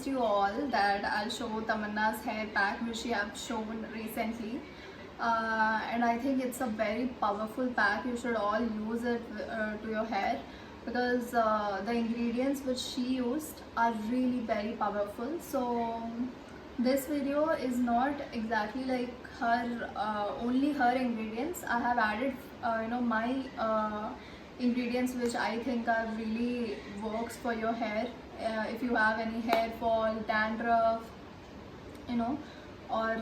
promised you all that I'll show Tamanna's hair pack which she have shown recently, and I think it's a very powerful pack. You should all use it to your hair, because the ingredients which she used are really very powerful. So this video is not exactly like her only her ingredients. I have added my ingredients which I think are really works for your hair. If you have any hair fall, dandruff, you know or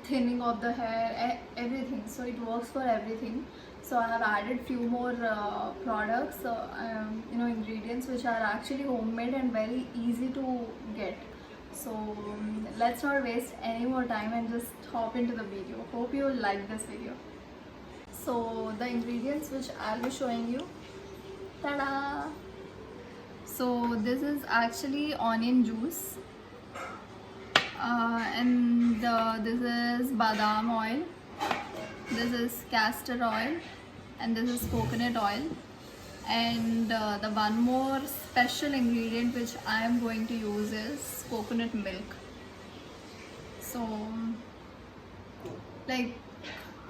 thinning of the hair, everything, so it works for everything. So I have added few more products, ingredients which are actually homemade and very easy to get. So let's not waste any more time and just hop into the video. Hope you like this video. So the ingredients which I'll be showing you, ta-da! So this is actually onion juice, and this is badam oil, this is castor oil, and this is coconut oil. And the one more special ingredient which I am going to use is coconut milk. So like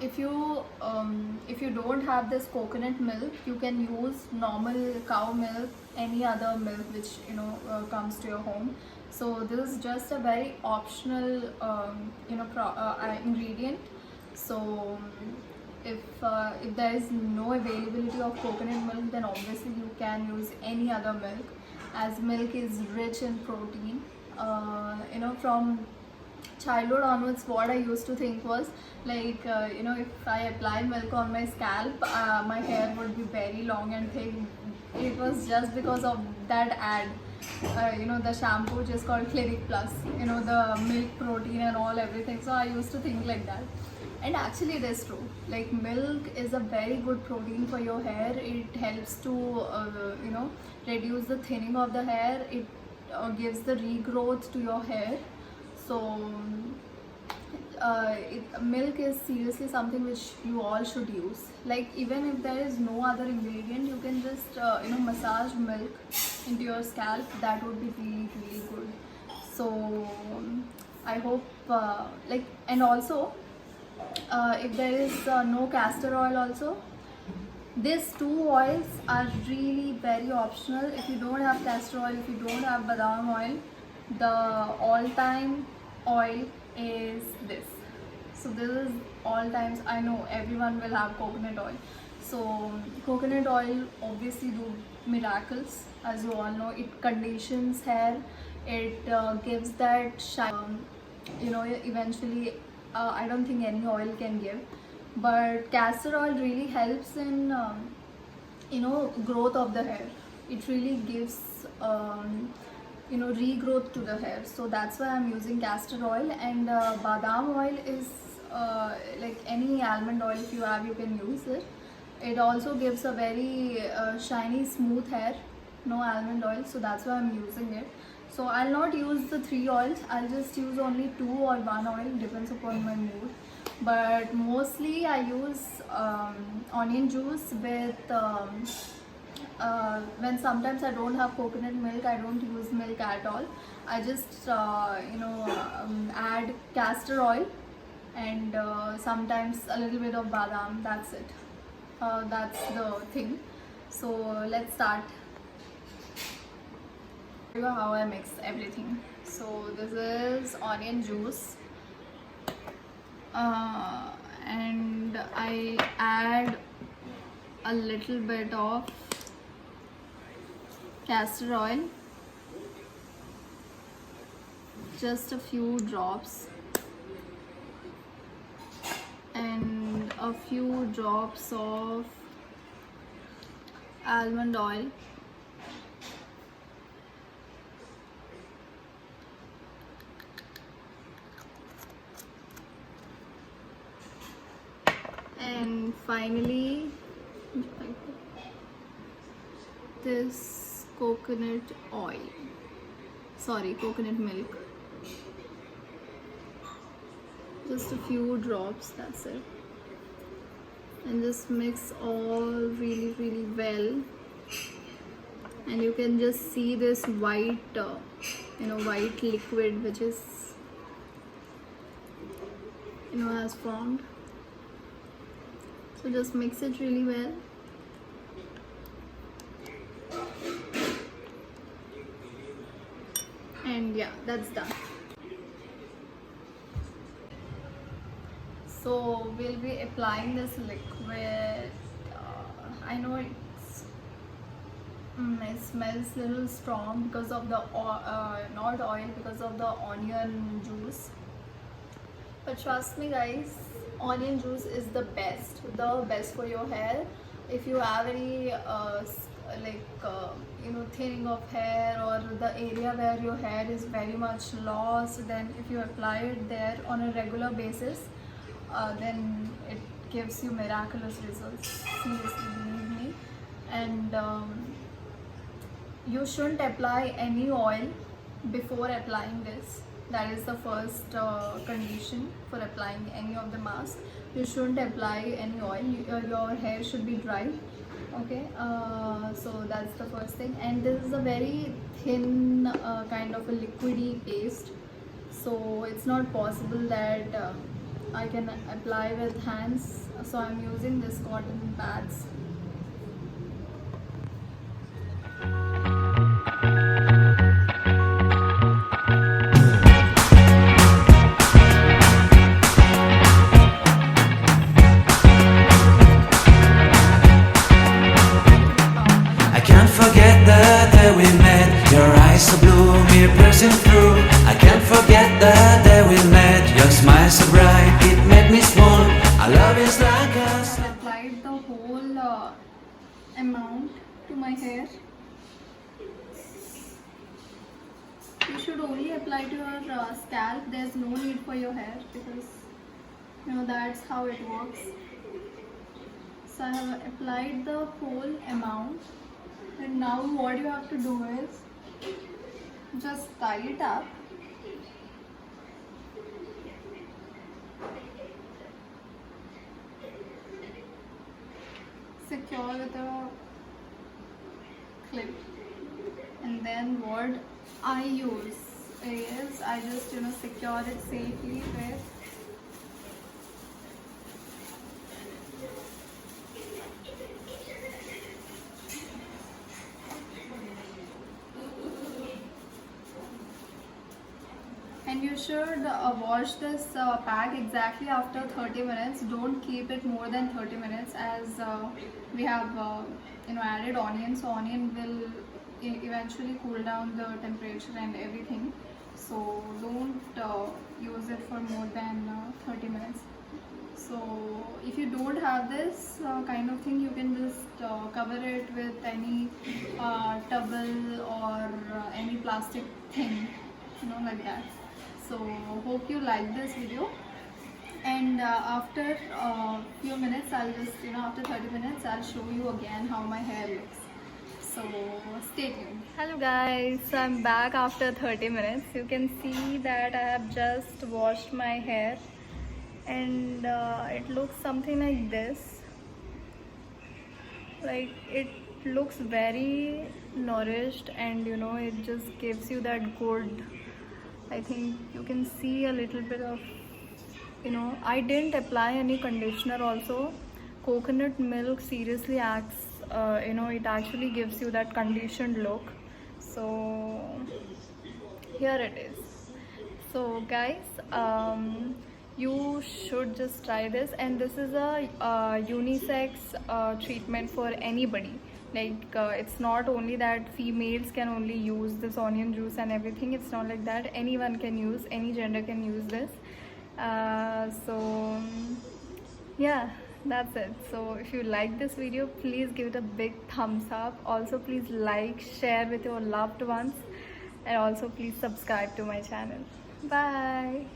if you don't have this coconut milk, you can use normal cow milk, any other milk which comes to your home. So this is just a very optional ingredient. So if there is no availability of coconut milk, then obviously you can use any other milk, as milk is rich in protein. From childhood onwards, what I used to think was like, if I apply milk on my scalp, my hair would be very long and thick. It was just because of that ad. The shampoo which is called Clinic Plus, the milk protein and all everything. So I used to think like that. And actually it is true. Like milk is a very good protein for your hair. It helps to reduce the thinning of the hair. It gives the regrowth to your hair. So milk is seriously something which you all should use. Like even if there is no other ingredient, you can just massage milk into your scalp. That would be really really good. So I hope and also if there is no castor oil also, these two oils are really very optional. If you don't have castor oil, if you don't have badam oil, the all-time oil is this. So this is all times. I know everyone will have coconut oil. So coconut oil obviously do miracles, as you all know. It conditions hair, it gives that shine, eventually I don't think any oil can give, but castor oil really helps in growth of the hair. It really gives regrowth to the hair. So that's why I'm using castor oil. And badam oil is like any almond oil, if you have, you can use it. It also gives a very shiny smooth hair, no almond oil, so that's why I'm using it. So I'll not use the 3 oils, I'll just use only 2 or 1 oil, depends upon my mood. But mostly I use onion juice with when sometimes I don't have coconut milk, I don't use milk at all. I just add castor oil and sometimes a little bit of badam. That's it. That's the thing. So let's start. How I mix everything. So this is onion juice, and I add a little bit of castor oil, just a few drops, and a few drops of almond oil, and finally this coconut milk, just a few drops, that's it. And just mix all really really well. and you can just see this white white liquid which is has formed. So just mix it really well. And yeah, that's done. So we'll be applying this liquid. I know it smells a little strong because of the not oil, because of the onion juice. But trust me guys, onion juice is the best for your hair. If you have any thinning of hair, or the area where your hair is very much lost, then if you apply it there on a regular basis, then it gives you miraculous results, seriously, believe me. And you shouldn't apply any oil before applying this. That is the first condition for applying any of the mask. You shouldn't apply any oil. Your hair should be dry. Okay, so that's the first thing. And this is a very thin kind of a liquidy paste, so it's not possible that I can apply with hands. So I'm using this cotton pads. So blue, me pressing through. I can't forget the day we met. Your smile so bright, it made me swoon. Our love is like us. I applied the whole amount to my hair. You should only apply to your scalp. There's no need for your hair, because that's how it works. So I have applied the whole amount, and now what you have to do is just tie it up. Secure with a clip. And then what I use is, I just secure it safely with and you should wash this pack exactly after 30 minutes. Don't keep it more than 30 minutes, as we have added onion, so onion will eventually cool down the temperature and everything. So don't use it for more than 30 minutes. So if you don't have this kind of thing, you can just cover it with any towel or any plastic thing, like that. So hope you like this video, and after few minutes I'll just after 30 minutes I'll show you again how my hair looks. So stay tuned. Hello guys, so I'm back after 30 minutes. You can see that I have just washed my hair, and it looks something like this. Like, it looks very nourished, and it just gives you that good, I think you can see a little bit of, I didn't apply any conditioner also. Coconut milk seriously acts, it actually gives you that conditioned look. So here it is. So guys, you should just try this, and this is a unisex treatment for anybody. Like, it's not only that females can only use this onion juice and everything. It's not like that. Anyone can use, any gender can use this. So yeah, that's it. So if you like this video, please give it a big thumbs up. Also, please like, share with your loved ones, and also please subscribe to my channel. Bye.